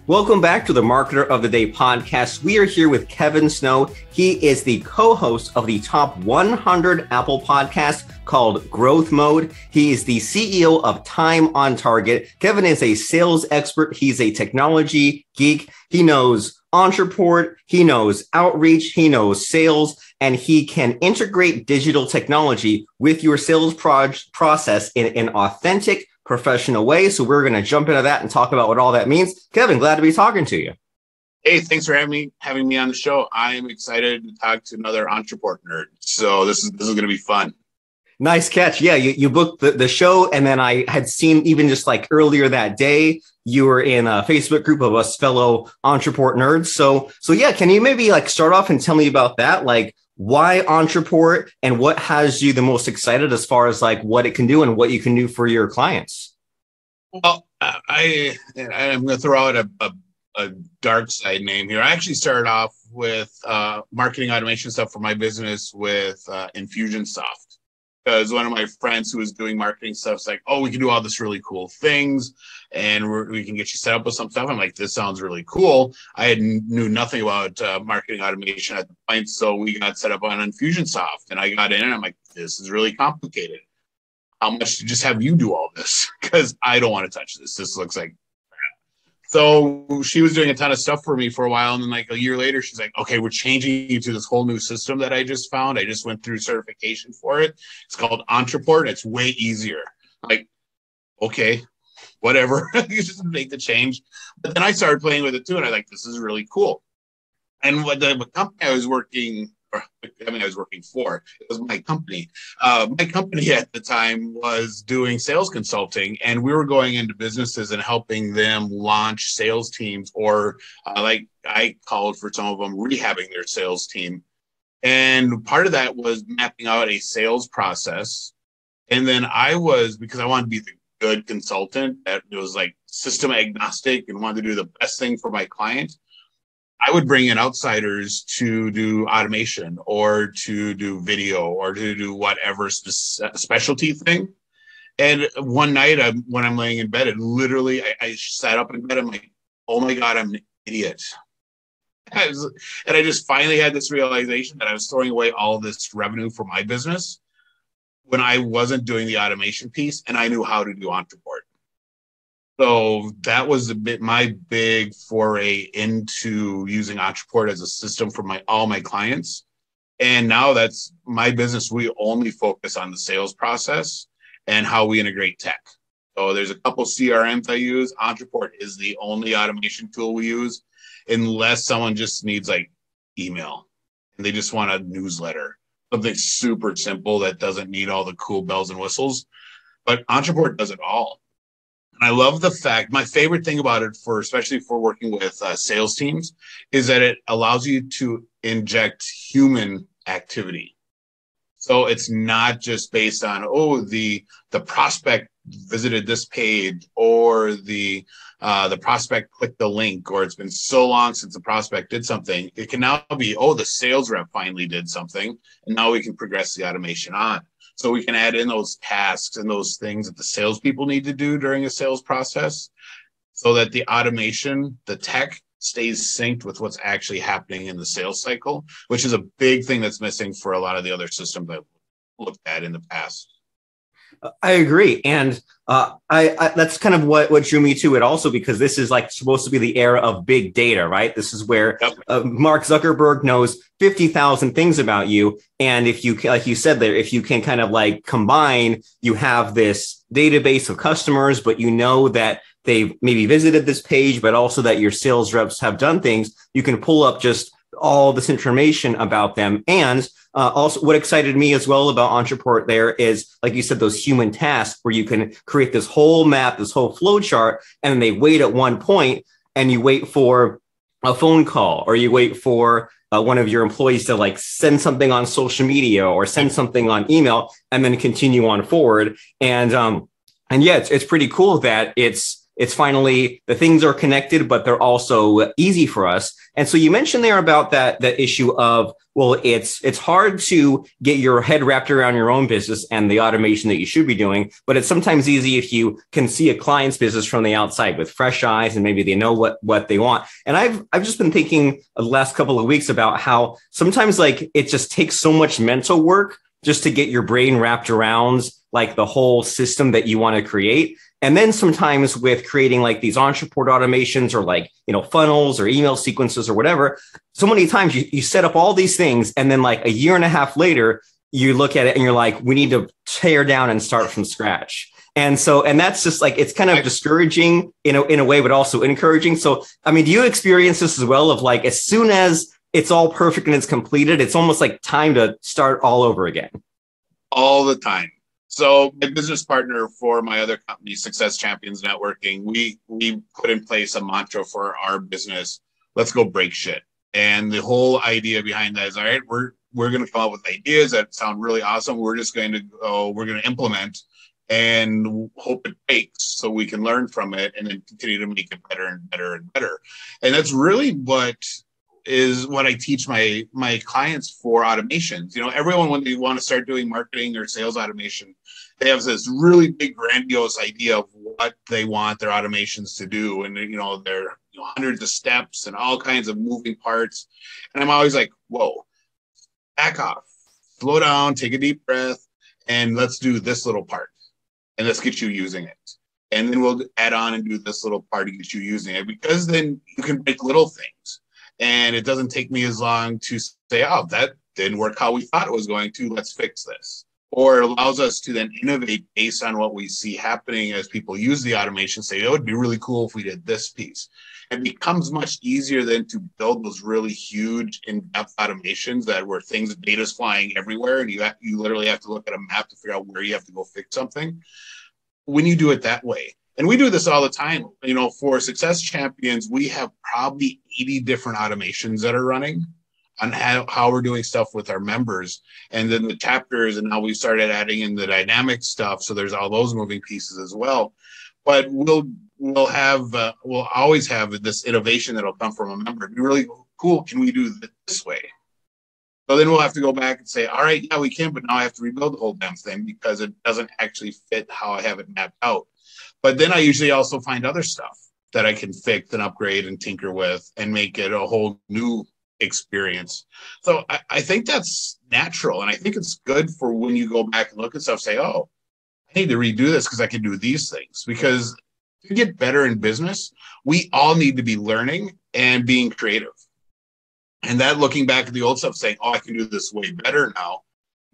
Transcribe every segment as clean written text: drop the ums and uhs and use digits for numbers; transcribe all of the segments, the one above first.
Welcome back to the Marketer of the Day podcast. We are here with Kevin Snow. He is the co-host of the top 100 Apple podcast called Growth Mode. He is the CEO of Time on Target. Kevin is a sales expert. He's a technology geek. He knows Ontraport, he knows outreach, he knows sales, and he can integrate digital technology with your sales process in an authentic, professional way. So we're going to jump into that and talk about what all that means. Kevin, glad to be talking to you. Hey, thanks for having me on the show. I am excited to talk to another Ontraport nerd. So this is going to be fun. Nice catch. Yeah, you booked the show, and then I had seen even just like earlier that day, you were in a Facebook group of us fellow Ontraport nerds. So yeah, can you maybe like start off and tell me about that? Like, why Ontraport and what has you the most excited as far as like what it can do and what you can do for your clients? Well, I'm going to throw out a dark side name here. I actually started off with marketing automation stuff for my business with Infusionsoft. Because one of my friends who was doing marketing stuff is like, oh, we can do all this really cool things and we can get you set up with some stuff. I'm like, this sounds really cool. I knew nothing about marketing automation at the point. So we got set up on Infusionsoft and I got in and I'm like, this is really complicated. How much to just have you do all this? Because I don't want to touch this. This looks like crap. So she was doing a ton of stuff for me for a while. And then like a year later, she's like, okay, we're changing you to this whole new system that I just found. I just went through certification for it. It's called Ontraport. And it's way easier. Like, okay, whatever. You just make the change. But then I started playing with it too. And I like, this is really cool. And what the company I was working for, it was my company. My company at the time was doing sales consulting, and we were going into businesses and helping them launch sales teams, or like I called for some of them, rehabbing their sales team. And part of that was mapping out a sales process. And then because I wanted to be the good consultant that was like system agnostic and wanted to do the best thing for my client, I would bring in outsiders to do automation or to do video or to do whatever specialty thing. And one night when I'm laying in bed, I sat up in bed. I'm like, oh my God, I'm an idiot. And I just finally had this realization that I was throwing away all this revenue for my business when I wasn't doing the automation piece and I knew how to do Ontraport. So that was my big foray into using Ontraport as a system for all my clients. And now that's my business. We only focus on the sales process and how we integrate tech. So there's a couple CRMs I use. Ontraport is the only automation tool we use, unless someone just needs like email and they just want a newsletter, something super simple that doesn't need all the cool bells and whistles. But Ontraport does it all. And I love the fact, my favorite thing about it, especially for working with sales teams, is that it allows you to inject human activity. So it's not just based on, the prospect visited this page, or the prospect clicked the link, or it's been so long since the prospect did something. It can now be, the sales rep finally did something, and now we can progress the automation on. So we can add in those tasks and those things that the salespeople need to do during a sales process so that the automation, the tech, stays synced with what's actually happening in the sales cycle, which is a big thing that's missing for a lot of the other systems I've looked at in the past. I agree. And I that's kind of what drew me to it also, because this is like supposed to be the era of big data, right? This is where Mark Zuckerberg knows 50,000 things about you. And if you, like you said there, if you can kind of like combine, you have this database of customers, but you know that they've maybe visited this page, but also that your sales reps have done things, you can pull up just all this information about them. And also what excited me as well about Ontraport there is, like you said, those human tasks where you can create this whole map, this whole flow chart, and then they wait at one point and you wait for a phone call, or you wait for one of your employees to like send something on social media or send something on email, and then continue on forward. And yeah, it's pretty cool that it's it's finally, the things are connected, but they're also easy for us. And so you mentioned there about that issue of, well, it's hard to get your head wrapped around your own business and the automation that you should be doing, but it's sometimes easy if you can see a client's business from the outside with fresh eyes and maybe they know what they want. And I've just been thinking the last couple of weeks about how sometimes like it just takes so much mental work just to get your brain wrapped around like the whole system that you want to create. And then sometimes with creating like these Entreport automations or like, funnels or email sequences or whatever, so many times you set up all these things. And then like a year and a half later, you look at it and you're like, we need to tear down and start from scratch. And that's just like, it's kind of discouraging in a way, but also encouraging. So, I mean, do you experience this as well of like, as soon as it's all perfect and it's completed, it's almost like time to start all over again? All the time. So my business partner for my other company, Success Champions Networking, we put in place a mantra for our business. Let's go break shit. And the whole idea behind that is, all right, we're going to come up with ideas that sound really awesome. We're just going to go, we're going to implement and hope it breaks so we can learn from it and then continue to make it better and better and better. And that's really what I teach my clients for automations. Everyone, when they want to start doing marketing or sales automation, they have this really big grandiose idea of what they want their automations to do. And, they're hundreds of steps and all kinds of moving parts. And I'm always like, whoa, back off, slow down, take a deep breath, and let's do this little part. And let's get you using it. And then we'll add on and do this little part to get you using it, because then you can make little things. And it doesn't take me as long to say, oh, that didn't work how we thought it was going to. Let's fix this. Or it allows us to then innovate based on what we see happening as people use the automation, say, it would be really cool if we did this piece. It becomes much easier then to build those really huge in-depth automations where data's flying everywhere. And you literally have to look at a map to figure out where you have to go fix something. When you do it that way. And we do this all the time. For Success Champions, we have probably 80 different automations that are running on how we're doing stuff with our members. And then the chapters, and now we started adding in the dynamic stuff. So there's all those moving pieces as well. But we'll always have this innovation that'll come from a member. It'd be really cool. Can we do this way? So then we'll have to go back and say, all right, yeah, we can, but now I have to rebuild the whole damn thing because it doesn't actually fit how I have it mapped out. But then I usually also find other stuff that I can fix and upgrade and tinker with and make it a whole new experience. So I think that's natural. And I think it's good for when you go back and look at stuff, say, oh, I need to redo this because I can do these things. Because to get better in business, we all need to be learning and being creative. And that, looking back at the old stuff, saying, oh, I can do this way better now,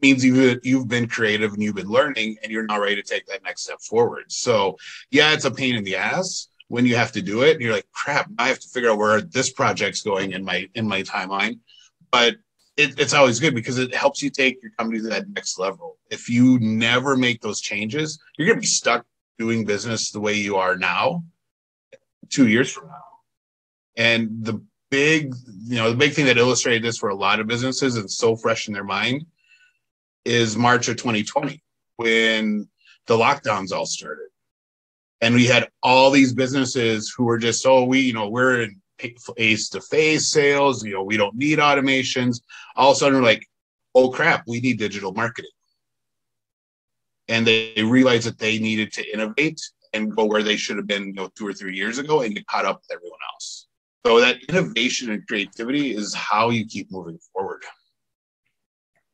means you've been creative and you've been learning and you're now ready to take that next step forward. So yeah, it's a pain in the ass when you have to do it. And you're like, crap, I have to figure out where this project's going in my timeline. But it's always good because it helps you take your company to that next level. If you never make those changes, you're going to be stuck doing business the way you are now 2 years from now. And the big thing that illustrated this for a lot of businesses and so fresh in their mind is March of 2020, when the lockdowns all started. And we had all these businesses who were just, we're in face-to-face sales, we don't need automations. All of a sudden we're like, oh crap, we need digital marketing. And they realized that they needed to innovate and go where they should have been 2 or 3 years ago and get caught up with everyone else. So that innovation and creativity is how you keep moving forward.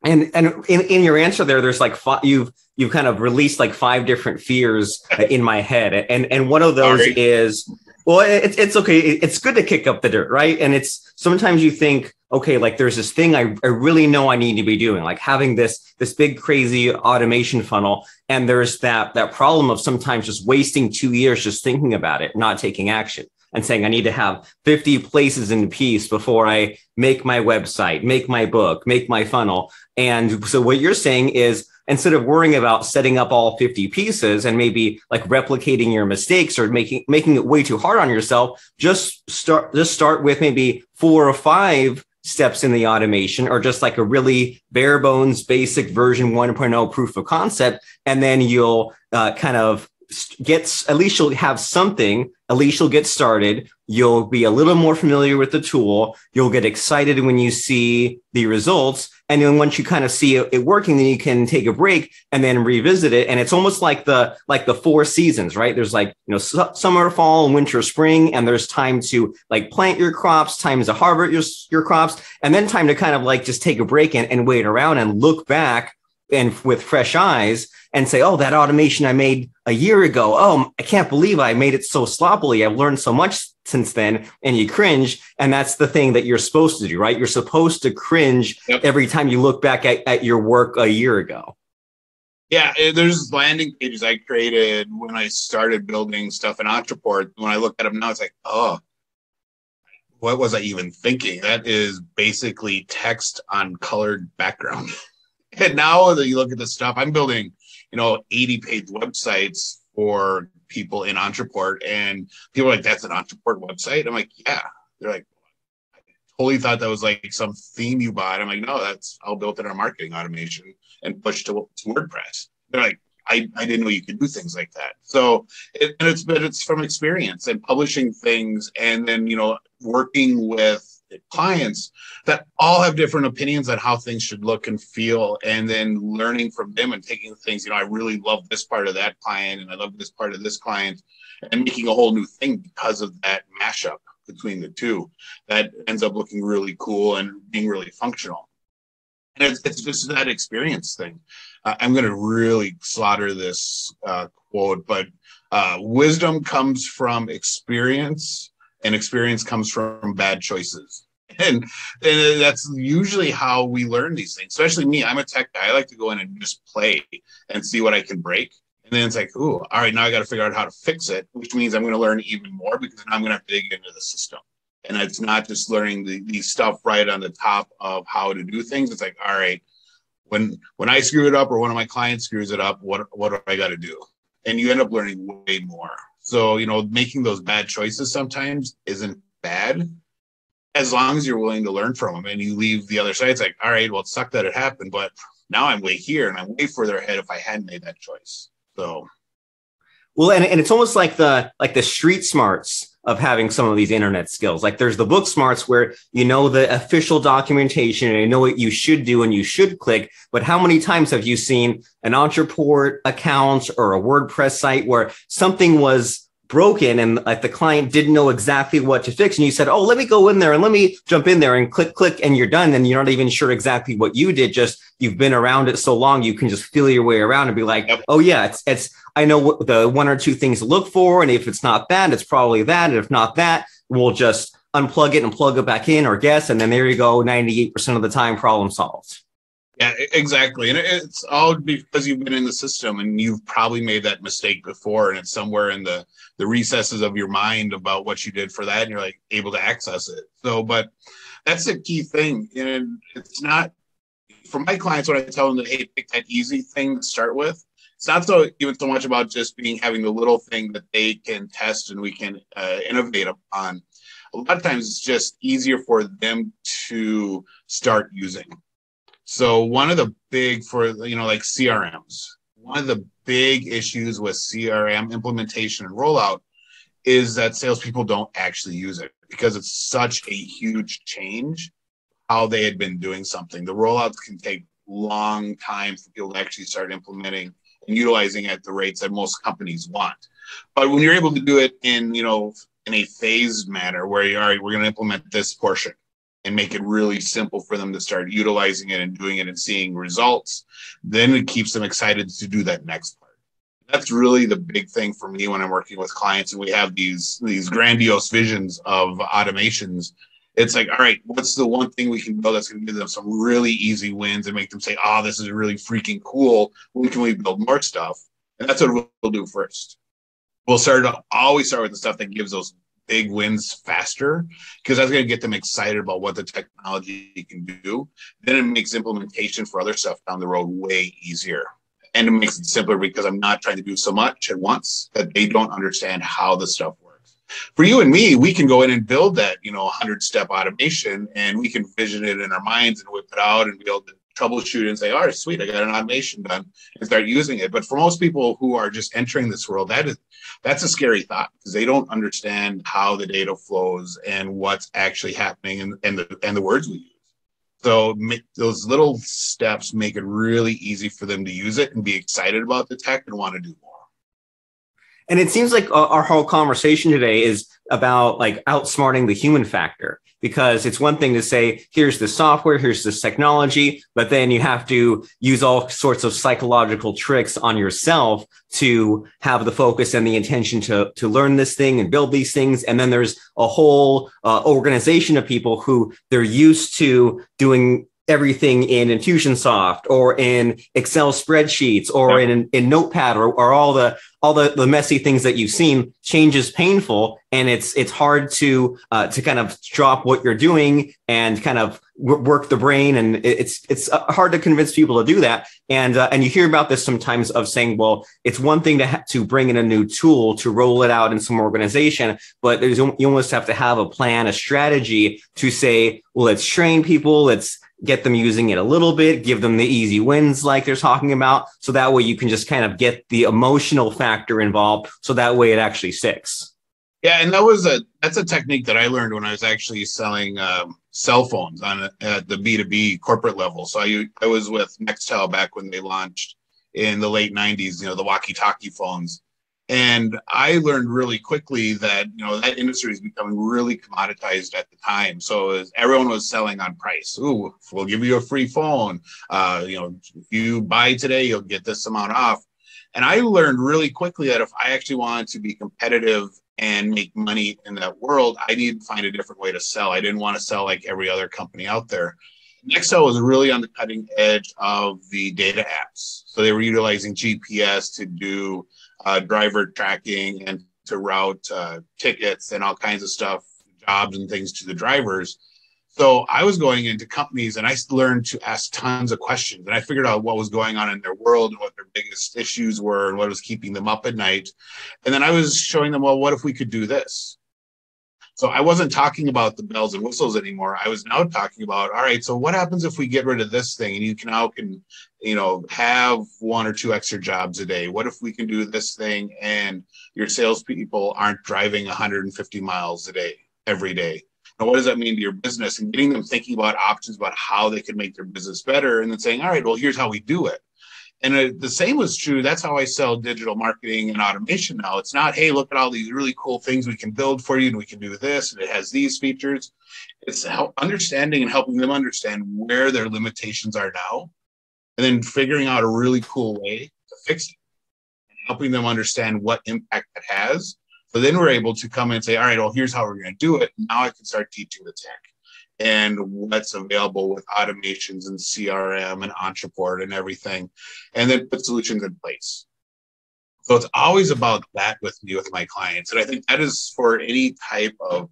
And in your answer there, there's like you've kind of released like 5 different fears in my head, and one of those is, well, it's okay. It's good to kick up the dirt, right? And it's sometimes you think, okay, like there's this thing I really know I need to be doing, like having this big crazy automation funnel, and there's that problem of sometimes just wasting 2 years just thinking about it, not taking action. And saying I need to have 50 places in peace before I make my website, make my book, make my funnel. And so what you're saying is, instead of worrying about setting up all 50 pieces and maybe like replicating your mistakes or making it way too hard on yourself, just start with maybe 4 or 5 steps in the automation, or just like a really bare bones basic version 1.0 proof of concept. And then you'll kind of gets, at least you'll have something, at least you'll get started. You'll be a little more familiar with the tool. You'll get excited when you see the results. And then once you kind of see it working, then you can take a break and then revisit it. And it's almost like the four seasons, right? There's like, summer, fall, winter, spring, and there's time to like plant your crops, time to harvest your crops, and then time to kind of like just take a break and wait around and look back and with fresh eyes and say, oh, that automation I made a year ago. Oh, I can't believe I made it so sloppily. I've learned so much since then. And you cringe. And that's the thing that you're supposed to do, right? You're supposed to cringe every time you look back at your work a year ago. Yeah, there's landing pages I created when I started building stuff in Entreport. When I look at them now, it's like, oh, what was I even thinking? That is basically text on colored background. And now that you look at the stuff, I'm building, 80-page websites for people in Entreport, and people are like, that's an Entreport website? I'm like, yeah. They're like, I totally thought that was like some theme you bought. I'm like, no, that's all built in our marketing automation and pushed to WordPress. They're like, I didn't know you could do things like that. So it's from experience and publishing things, and then, working with clients that all have different opinions on how things should look and feel, and then learning from them and taking things, I really love this part of that client and I love this part of this client, and making a whole new thing because of that mashup between the two that ends up looking really cool and being really functional. And it's just that experience thing. I'm going to really slaughter this quote, but wisdom comes from experience, and experience comes from bad choices. And that's usually how we learn these things, especially me. I'm a tech guy. I like to go in and just play and see what I can break. And then it's like, ooh, all right, now I got to figure out how to fix it, which means I'm going to learn even more, because then I'm going to have to dig into the system. And it's not just learning the stuff right on the top of how to do things. It's like, all right, when I screw it up or one of my clients screws it up, what do I got to do? And you end up learning way more. So, making those bad choices sometimes isn't bad, as long as you're willing to learn from them and you leave the other side. It's like, all right, well, it sucked that it happened, but now I'm way here and I'm way further ahead if I hadn't made that choice. So, well, and it's almost like the street smarts of having some of these internet skills. Like there's the book smarts where the official documentation and you know what you should do and you should click. But how many times have you seen an Entreport account or a WordPress site where something was broken and like the client didn't know exactly what to fix, and you said, oh, let me go in there and let me jump in there and click, and you're done, and you're not even sure exactly what you did, just you've been around it so long you can just feel your way around and be like, oh yeah, it's I know what the one or two things to look for, and if it's not that, it's probably that, and if not that, we'll just unplug it and plug it back in or guess, and then there you go, 98% of the time, problem solved. Yeah, exactly. And it's all because you've been in the system and you've probably made that mistake before, and it's somewhere in the recesses of your mind about what you did for that, and you're like able to access it. So, but that's the key thing. And it's not, for my clients, when I tell them that, hey, pick that easy thing to start with, it's not even so much about just having the little thing that they can test and we can innovate upon. A lot of times it's just easier for them to start using. So one of the big, like CRMs, one of the big issues with CRM implementation and rollout is that salespeople don't actually use it because it's such a huge change how they had been doing something. The rollouts can take long time for people to actually start implementing and utilizing at the rates that most companies want. But when you're able to do it in a phased manner where you're, all right, we're going to implement this portion and make it really simple for them to start utilizing it and doing it and seeing results, then it keeps them excited to do that next part. That's really the big thing for me when I'm working with clients and we have these grandiose visions of automations. It's like, all right, what's the one thing we can build that's going to give them some really easy wins and make them say, oh, this is really freaking cool. When can we build more stuff? And that's what we'll do first. We'll always start with the stuff that gives those big wins faster, because that's going to get them excited about what the technology can do. Then it makes implementation for other stuff down the road way easier. And it makes it simpler because I'm not trying to do so much at once that they don't understand how the stuff works. For you and me, we can go in and build that, 100-step automation, and we can vision it in our minds and whip it out and be able to troubleshoot and say, all right, sweet, I got an automation done, and start using it. But for most people who are just entering this world, that's a scary thought, because they don't understand how the data flows and what's actually happening and the words we use. So those little steps make it really easy for them to use it and be excited about the tech and want to do more. And it seems like our whole conversation today is about like outsmarting the human factor, because it's one thing to say, here's the software, here's this technology, but then you have to use all sorts of psychological tricks on yourself to have the focus and the intention to learn this thing and build these things. And then there's a whole organization of people who they're used to doing everything in Infusionsoft or in Excel spreadsheets or in Notepad or all the messy things that you've seen. Change is painful, and it's hard to kind of drop what you're doing and kind of work the brain, and it's hard to convince people to do that. And you hear about this sometimes of saying, well, it's one thing to bring in a new tool to roll it out in some organization, but you almost have to have a plan, a strategy to say, well, let's train people, let's get them using it a little bit, give them the easy wins like they're talking about. So that way you can just kind of get the emotional factor involved. So that way it actually sticks. Yeah. And that's a technique that I learned when I was actually selling cell phones at the B2B corporate level. So I was with Nextel back when they launched in the late 90s, the walkie-talkie phones. And I learned really quickly that, that industry is becoming really commoditized at the time. So everyone was selling on price. Ooh, we'll give you a free phone. If you buy today, you'll get this amount off. And I learned really quickly that if I actually wanted to be competitive and make money in that world, I needed to find a different way to sell. I didn't want to sell like every other company out there. Nextel was really on the cutting edge of the data apps. So they were utilizing GPS to do driver tracking and to route tickets and all kinds of stuff, jobs and things to the drivers. So I was going into companies and I learned to ask tons of questions, and I figured out what was going on in their world and what their biggest issues were and what was keeping them up at night. And then I was showing them, well, what if we could do this? So I wasn't talking about the bells and whistles anymore. I was now talking about, all right, so what happens if we get rid of this thing and you can have one or two extra jobs a day? What if we can do this thing and your salespeople aren't driving 150 miles a day, every day? Now, what does that mean to your business? And getting them thinking about options about how they can make their business better, and then saying, all right, well, here's how we do it. And the same was true. That's how I sell digital marketing and automation now. It's not, hey, look at all these really cool things we can build for you, and we can do this, and it has these features. It's understanding and helping them understand where their limitations are now, and then figuring out a really cool way to fix it, and helping them understand what impact it has. So then we're able to come in and say, all right, well, here's how we're going to do it. Now I can start teaching the tech and what's available with automations and CRM and Entreport and everything, and then put solutions in place. So it's always about that with me, with my clients. And I think that is for any type of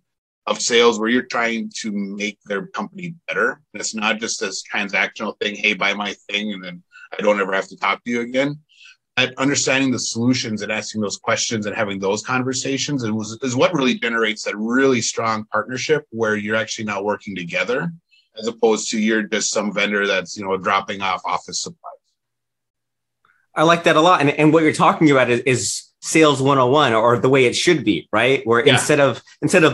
sales where you're trying to make their company better. And it's not just this transactional thing, hey, buy my thing, and then I don't ever have to talk to you again. Understanding the solutions and asking those questions and having those conversations is what really generates that really strong partnership where you're actually now working together, as opposed to you're just some vendor that's dropping off office supplies. I like that a lot. And what you're talking about is sales 101, or the way it should be, right? Where instead of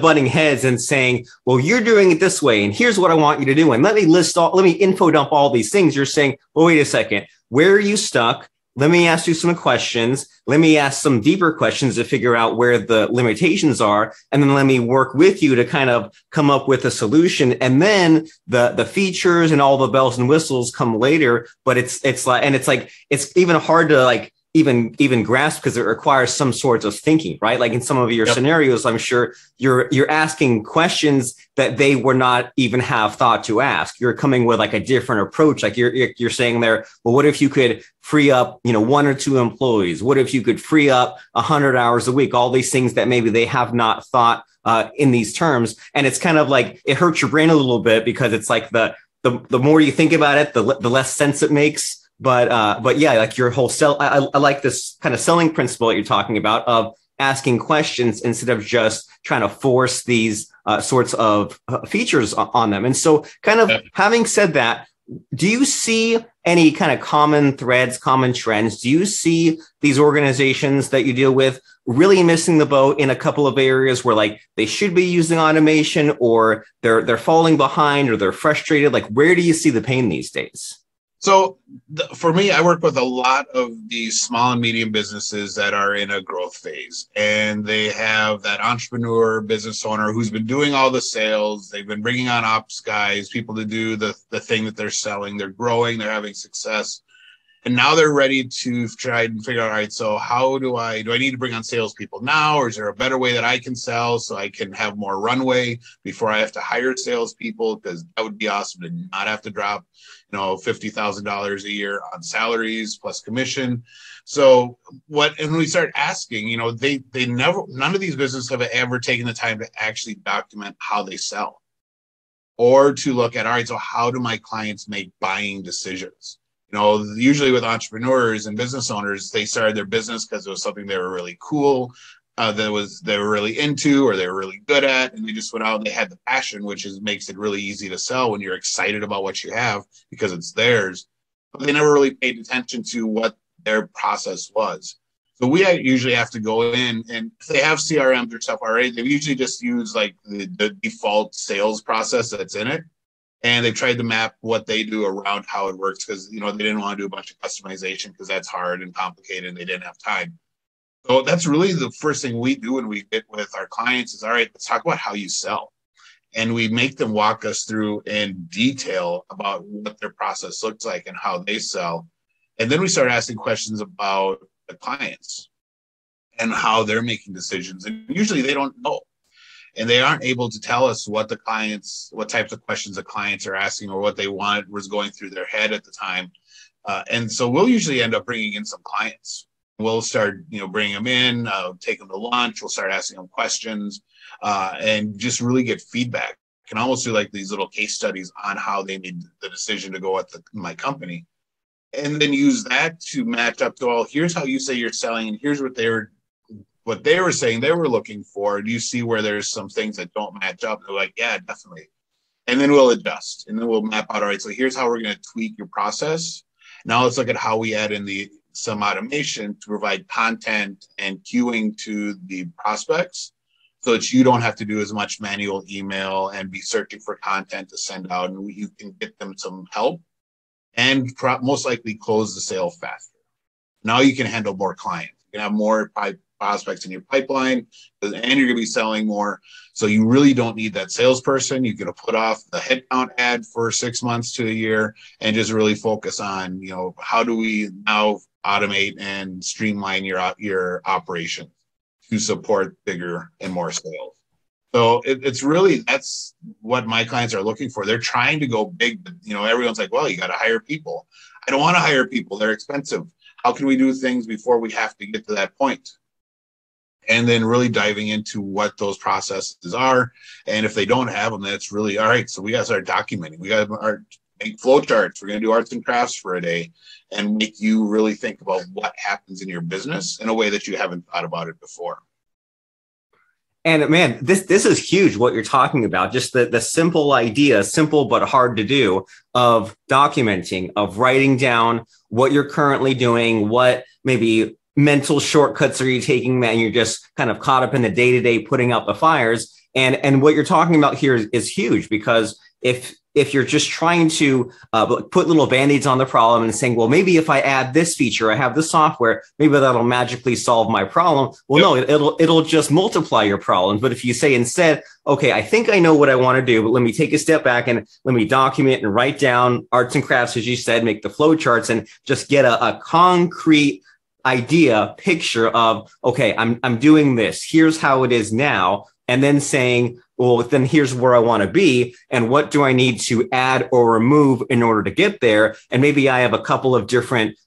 butting heads and saying, well, you're doing it this way, and here's what I want you to do, and let me info dump all these things. You're saying, well, wait a second, where are you stuck? Let me ask you some questions. Let me ask some deeper questions to figure out where the limitations are. And then let me work with you to kind of come up with a solution. And then the features and all the bells and whistles come later. But it's even hard to even grasp, because it requires some sorts of thinking, right? Like in some of your scenarios, I'm sure you're asking questions that they would not even have thought to ask. You're coming with like a different approach. Like you're saying there, well, what if you could free up, 1 or 2 employees? What if you could free up 100 hours a week? All these things that maybe they have not thought in these terms. And it's kind of like, it hurts your brain a little bit, because it's like the more you think about it, the less sense it makes. But yeah, like your whole I like this kind of selling principle that you're talking about, of asking questions instead of just trying to force these sorts of features on them. And so kind of having said that, Do you see any kind of common threads, common trends? Do you see these organizations that you deal with really missing the boat in a couple of areas where like they should be using automation, or they're falling behind, or they're frustrated? Like, where do you see the pain these days? So for me, I work with a lot of these small and medium businesses that are in a growth phase, and they have that entrepreneur business owner who's been doing all the sales. They've been bringing on ops guys, people to do the thing that they're selling. They're growing, they're having success. And now they're ready to try and figure out, all right, so how do I need to bring on salespeople now, or is there a better way that I can sell so I can have more runway before I have to hire salespeople? Because that would be awesome to not have to drop, $50,000 a year on salaries plus commission. So and we start asking, none of these businesses have ever taken the time to actually document how they sell, or to look at, all right, so how do my clients make buying decisions? Usually with entrepreneurs and business owners, they started their business because it was something they were really cool, they were really into, or they were really good at, and they just went out and they had the passion, which makes it really easy to sell when you're excited about what you have because it's theirs. But they never really paid attention to what their process was. So we usually have to go in, and if they have CRMs or stuff already, they usually just use like the default sales process that's in it. And they tried to map what they do around how it works because, they didn't want to do a bunch of customization because that's hard and complicated and they didn't have time. So that's really the first thing we do when we get with our clients is, all right, let's talk about how you sell. And we make them walk us through in detail about what their process looks like and how they sell. And then we start asking questions about the clients and how they're making decisions. And usually they don't know. And they aren't able to tell us what types of questions the clients are asking or what they wanted was going through their head at the time. And so we'll usually end up bringing in some clients. We'll start, bringing them in, take them to lunch. We'll start asking them questions and just really get feedback. I can almost do like these little case studies on how they made the decision to go at my company. And then use that to match up to, well, here's how you say you're selling, and here's what they were saying they were looking for. Do you see where there's some things that don't match up? They're like, yeah, definitely. And then we'll adjust, and then we'll map out, all right, so here's how we're going to tweak your process. Now let's look at how we add in some automation to provide content and queuing to the prospects so that you don't have to do as much manual email and be searching for content to send out, and you can get them some help and most likely close the sale faster. Now you can handle more clients. You can have more prospects in your pipeline, and you're going to be selling more. So you really don't need that salesperson. You're going to put off the headcount ad for 6 months to a year and just really focus on, how do we now automate and streamline your operation to support bigger and more sales. So it's really, that's what my clients are looking for. They're trying to go big, but everyone's like, well, you got to hire people. I don't want to hire people. They're expensive. How can we do things before we have to get to that point? And then really diving into what those processes are. And if they don't have them, then it's really, all right, so we got to start documenting. We got to make flow charts. We're going to do arts and crafts for a day and make you really think about what happens in your business in a way that you haven't thought about it before. And man, this is huge what you're talking about. Just the simple idea, simple but hard to do, of documenting, of writing down what you're currently doing, what maybe mental shortcuts are you taking, man? You're just kind of caught up in the day-to-day putting out the fires. And what you're talking about here is huge, because if you're just trying to put little band-aids on the problem and saying, well, maybe if I add this feature, I have this software, maybe that'll magically solve my problem. Well, yep. No, it'll just multiply your problems. But if you say instead, okay, I think I know what I want to do, but let me take a step back and let me document and write down arts and crafts, as you said, make the flow charts and just get a concrete idea, picture of, okay, I'm doing this. Here's how it is now. And then saying, well, then here's where I want to be. And what do I need to add or remove in order to get there? And maybe I have a couple of different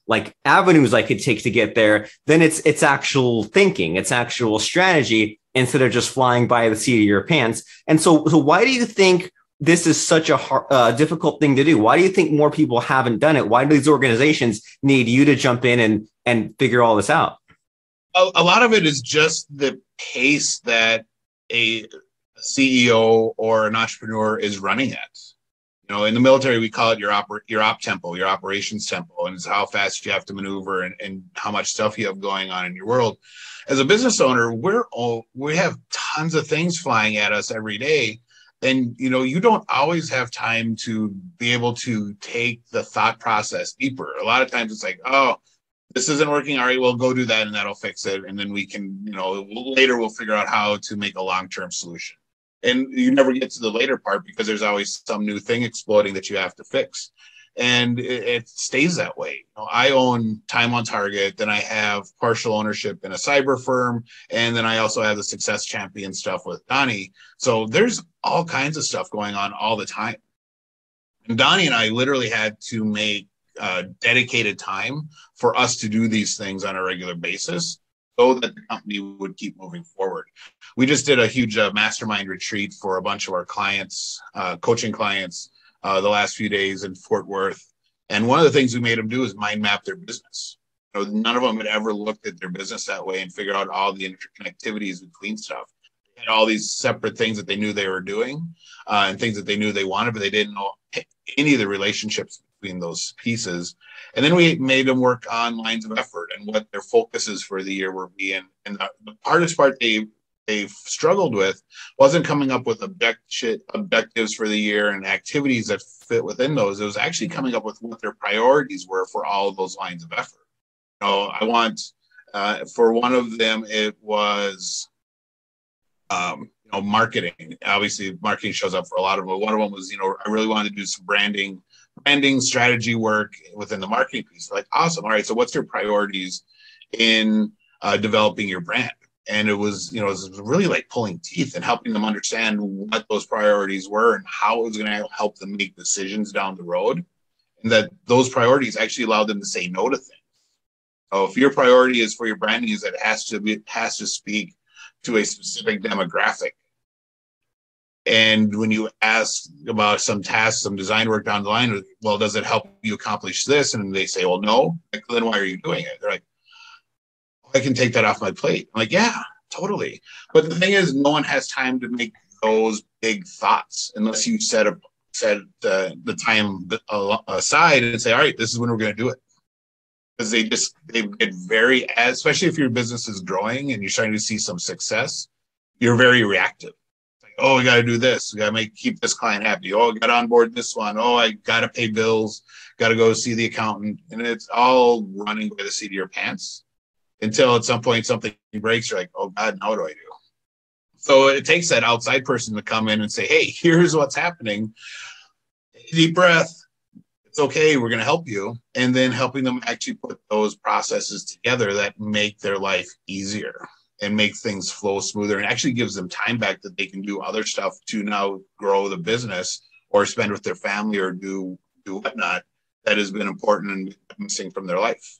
avenues I could take to get there. Then it's actual thinking, it's actual strategy instead of just flying by the seat of your pants. And so why do you think this is such a difficult thing to do? Why do you think more people haven't done it? Why do these organizations need you to jump in and figure all this out? A lot of it is just the pace that a CEO or an entrepreneur is running at. You know, in the military, we call it your op tempo, your operations tempo, and it's how fast you have to maneuver and how much stuff you have going on in your world. As a business owner, we have tons of things flying at us every day. And, you know, you don't always have time to be able to take the thought process deeper. A lot of times it's like, oh, this isn't working. All right, well, go do that and that'll fix it. And then we can, you know, later we'll figure out how to make a long-term solution. And you never get to the later part because there's always some new thing exploding that you have to fix. And it stays that way. You know, I own Time on Target, then I have partial ownership in a cyber firm, and then I also have the Success Champion stuff with Donnie. So there's all kinds of stuff going on all the time. And Donnie and I literally had to make dedicated time for us to do these things on a regular basis so that the company would keep moving forward. We just did a huge mastermind retreat for a bunch of our clients, coaching clients, the last few days in Fort Worth. And one of the things we made them do is mind map their business. You know, none of them had ever looked at their business that way and figured out all the interconnectivities between stuff. They had all these separate things that they knew they were doing and things that they knew they wanted, but they didn't know any of the relationships between those pieces. And then we made them work on lines of effort and what their focuses for the year were being. And the hardest part they've struggled with wasn't coming up with objectives for the year and activities that fit within those. It was actually coming up with what their priorities were for all of those lines of effort. You know, I want, for one of them, it was, you know, marketing. Obviously, marketing shows up for a lot of them. One of them was, you know, I really wanted to do some branding strategy work within the marketing piece. Like, awesome. All right. So what's your priorities in developing your brand? And it was, you know, it was really like pulling teeth and helping them understand what those priorities were and how it was going to help them make decisions down the road. And that those priorities actually allowed them to say no to things. So if your priority is for your branding is that it has to speak to a specific demographic. And when you ask about some tasks, some design work down the line, well, does it help you accomplish this? And they say, well, no. Like, then why are you doing it? They're like, I can take that off my plate. I'm like, yeah, totally. But the thing is, no one has time to make those big thoughts unless you set the time aside and say, all right, this is when we're going to do it. Because they get very, especially if your business is growing and you're starting to see some success, you're very reactive. Like, oh, we got to do this. We got to keep this client happy. Oh, I got to onboard this one. Oh, I got to pay bills. Got to go see the accountant. And it's all running by the seat of your pants until at some point something breaks. You're like, oh God, now what do I do? So it takes that outside person to come in and say, hey, here's what's happening. Deep breath. It's okay. We're going to help you. And then helping them actually put those processes together that make their life easier and make things flow smoother and actually gives them time back that they can do other stuff to now grow the business or spend with their family or do whatnot that has been important and missing from their life.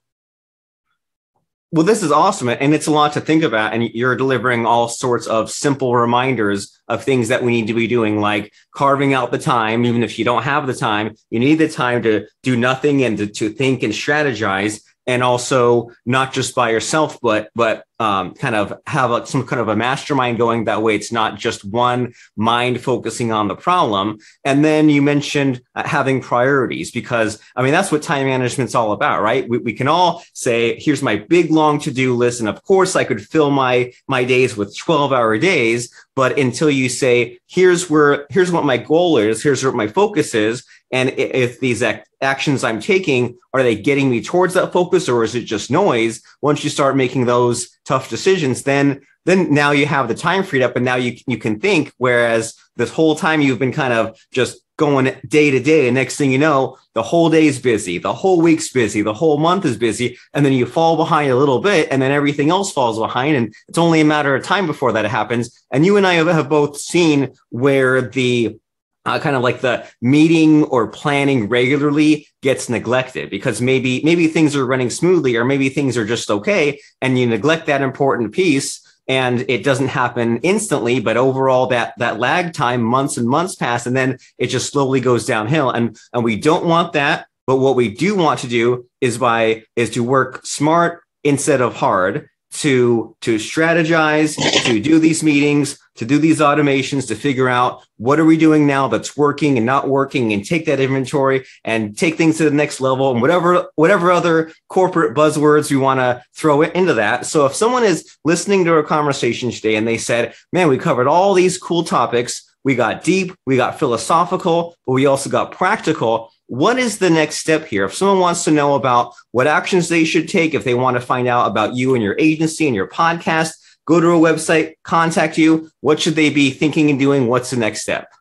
Well, this is awesome. And it's a lot to think about. And you're delivering all sorts of simple reminders of things that we need to be doing, like carving out the time. Even if you don't have the time, you need the time to do nothing and to think and strategize. And also not just by yourself, but kind of have some kind of a mastermind going. That way, it's not just one mind focusing on the problem. And then you mentioned having priorities, because I mean, that's what time management's all about, right? We can all say, here's my big, long to-do list. And of course, I could fill my days with 12-hour days. But until you say, here's what my goal is, here's what my focus is. And if these actions I'm taking, are they getting me towards that focus, or is it just noise? Once you start making those tough decisions, then now you have the time freed up, and now you can think. Whereas this whole time you've been kind of just going day to day, and next thing you know, the whole day's busy, the whole week's busy, the whole month is busy, and then you fall behind a little bit, and then everything else falls behind, and it's only a matter of time before that happens. And you and I have both seen where the kind of like the meeting or planning regularly gets neglected because maybe things are running smoothly, or maybe things are just okay, and you neglect that important piece. And it doesn't happen instantly, but overall that lag time, months and months pass, and then it just slowly goes downhill. And we don't want that. But what we do want to do is to work smart instead of hard, to strategize, to do these meetings, to do these automations, to figure out what are we doing now that's working and not working, and take that inventory and take things to the next level, and whatever other corporate buzzwords we want to throw into that. So if someone is listening to our conversation today and they said, man, we covered all these cool topics, we got deep, we got philosophical, but we also got practical. What is the next step here? If someone wants to know about what actions they should take, if they want to find out about you and your agency and your podcast, go to a website, contact you. What should they be thinking and doing? What's the next step?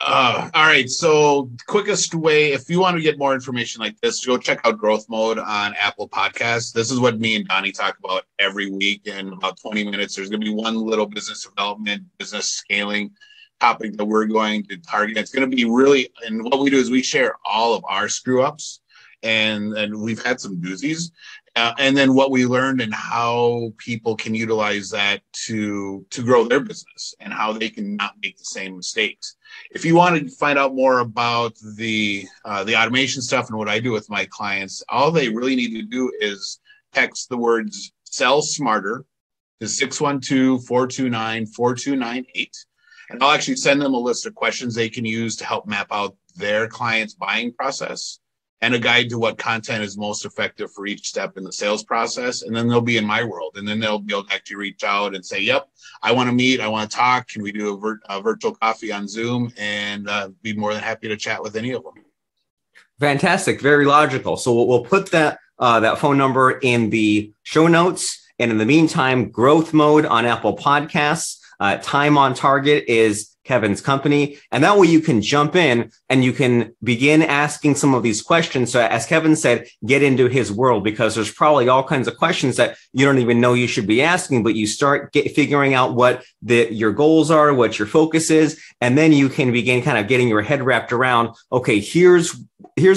All right. So quickest way, if you want to get more information like this, go check out Growth Mode on Apple Podcasts. This is what me and Donnie talk about every week in about 20 minutes. There's going to be one little business development, business scaling topic that we're going to target. It's going to be really, and what we do is we share all of our screw ups, and we've had some doozies, and then what we learned and how people can utilize that to grow their business and how they can not make the same mistakes. If you want to find out more about the automation stuff and what I do with my clients, all they really need to do is text the words "sell smarter" to 612-429-4298. And I'll actually send them a list of questions they can use to help map out their client's buying process and a guide to what content is most effective for each step in the sales process. And then they'll be in my world. And then they'll be able to actually reach out and say, yep, I want to meet. I want to talk. Can we do a virtual coffee on Zoom? And be more than happy to chat with any of them. Fantastic. Very logical. So we'll put that phone number in the show notes. And in the meantime, Growth Mode on Apple Podcasts. Time on Target is Kevin's company. And that way you can jump in and you can begin asking some of these questions. So as Kevin said, get into his world, because there's probably all kinds of questions that you don't even know you should be asking, but you start figuring out what your goals are, what your focus is. And then you can begin kind of getting your head wrapped around, okay, here's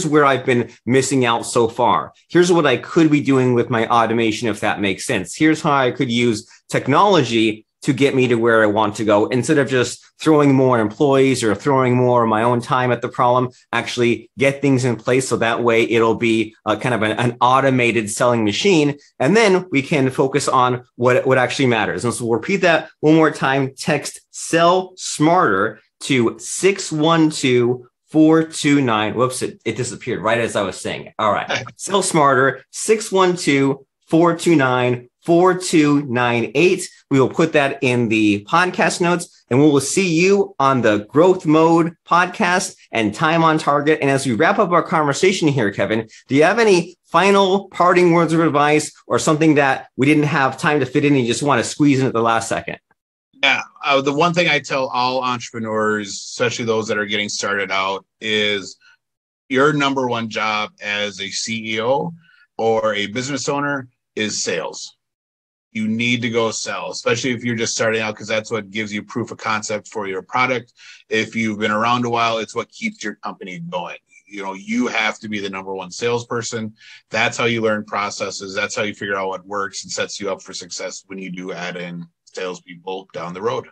where I've been missing out so far. Here's what I could be doing with my automation, if that makes sense. Here's how I could use technology to get me to where I want to go, instead of just throwing more employees or throwing more of my own time at the problem. Actually get things in place so that way it'll be kind of an automated selling machine. And then we can focus on what actually matters. And so we'll repeat that one more time. Text "sell smarter" to 612-429. Whoops, it disappeared right as I was saying it. All right. "Sell smarter," 612-429-4298. We will put that in the podcast notes, and we will see you on the Growth Mode podcast and Time on Target. And as we wrap up our conversation here, Kevin, do you have any final parting words of advice or something that we didn't have time to fit in and you just want to squeeze in at the last second? Yeah. The one thing I tell all entrepreneurs, especially those that are getting started out, is your number one job as a CEO or a business owner is sales. You need to go sell, especially if you're just starting out, because that's what gives you proof of concept for your product. If you've been around a while, it's what keeps your company going. You know, you have to be the number one salesperson. That's how you learn processes. That's how you figure out what works and sets you up for success when you do add in salespeople down the road.